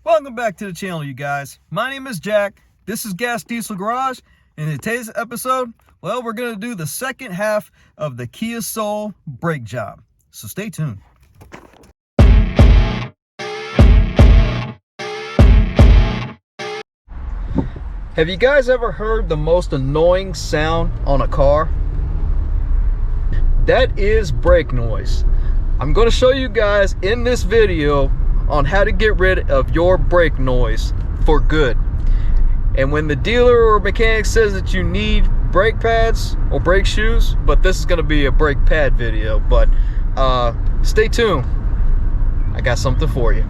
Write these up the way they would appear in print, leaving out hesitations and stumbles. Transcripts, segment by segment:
Welcome back to the channel, you guys. My name is Jack. This is Gas Diesel Garage. And in today's episode, well, we're going to do the second half of the Kia Soul brake job. So stay tuned. Have you guys ever heard the most annoying sound on a car? That is brake noise. I'm going to show you guys in this video on how to get rid of your brake noise for good. And when the dealer or mechanic says that you need brake pads or brake shoes, but this is going to be a brake pad video, but stay tuned. I got something for you.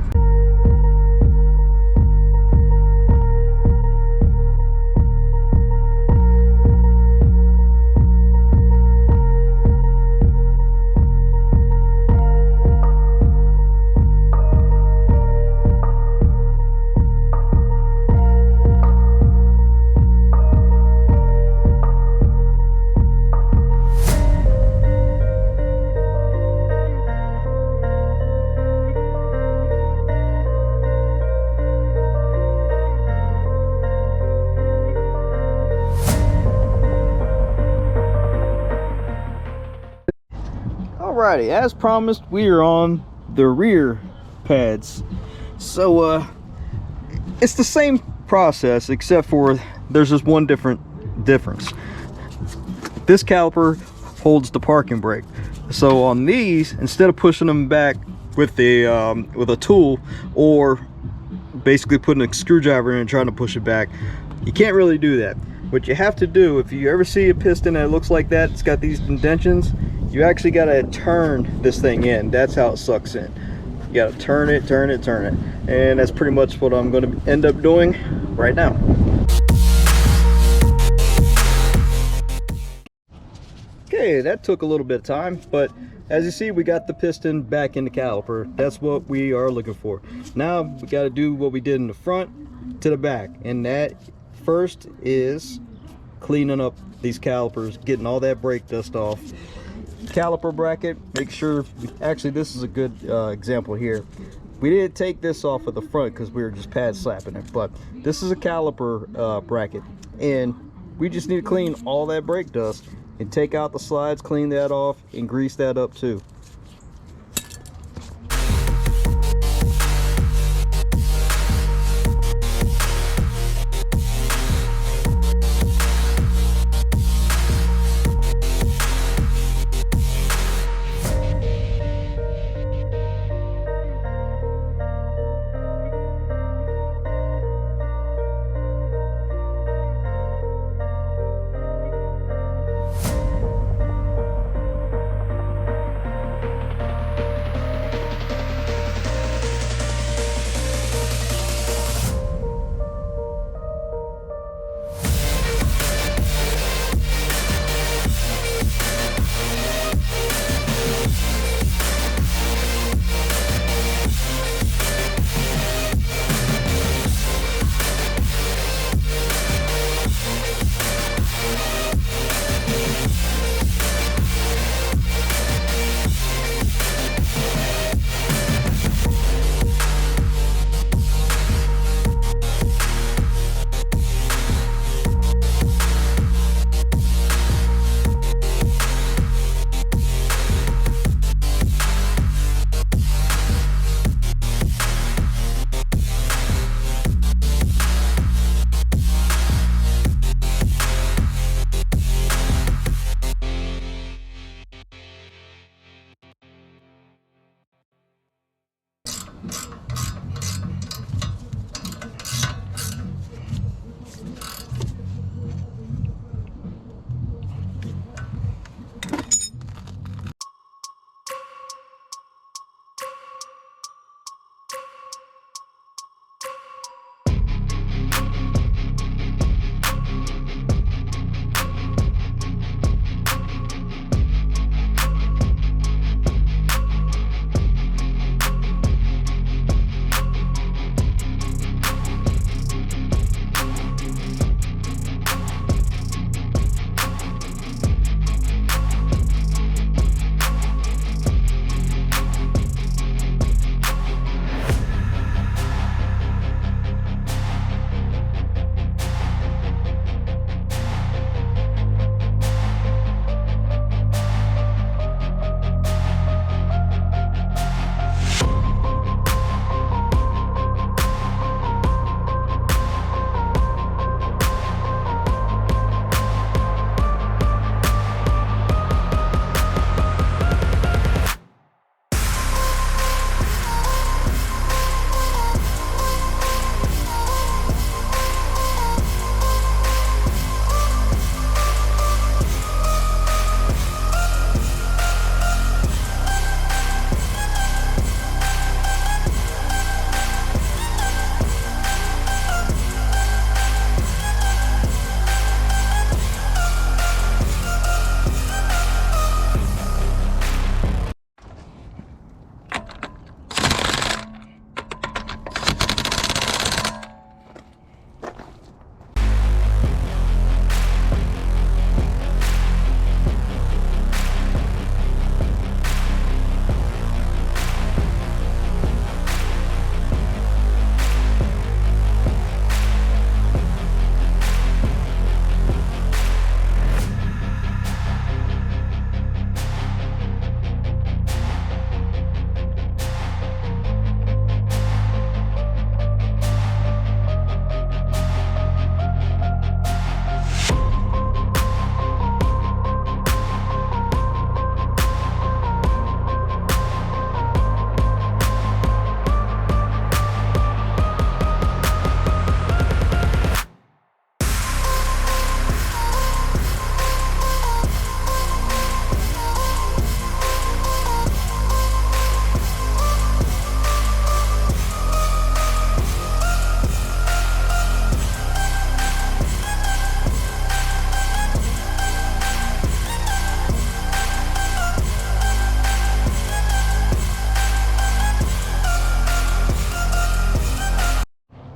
Alrighty, as promised, we are on the rear pads. So it's the same process, except for there's just one difference. This caliper holds the parking brake. So on these, instead of pushing them back with a tool, or basically putting a screwdriver in and trying to push it back, you can't really do that. What you have to do, if you ever see a piston that looks like that, it's got these indentions, you actually got to turn this thing in. That's how it sucks in. You got to turn it. And that's pretty much what I'm going to end up doing right now. Okay, that took a little bit of time, but as you see, we got the piston back in the caliper. That's what we are looking for. Now we got to do what we did in the front to the back, and that first is cleaning up these calipers, getting all that brake dust off. Caliper bracket, make sure, actually this is a good example here. We didn't take this off of the front because we were just pad slapping it, but this is a caliper bracket, and we just need to clean all that brake dust and take out the slides, clean that off, and grease that up too.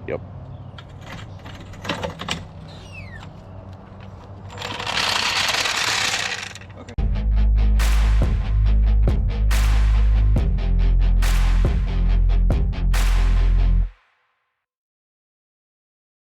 Yep.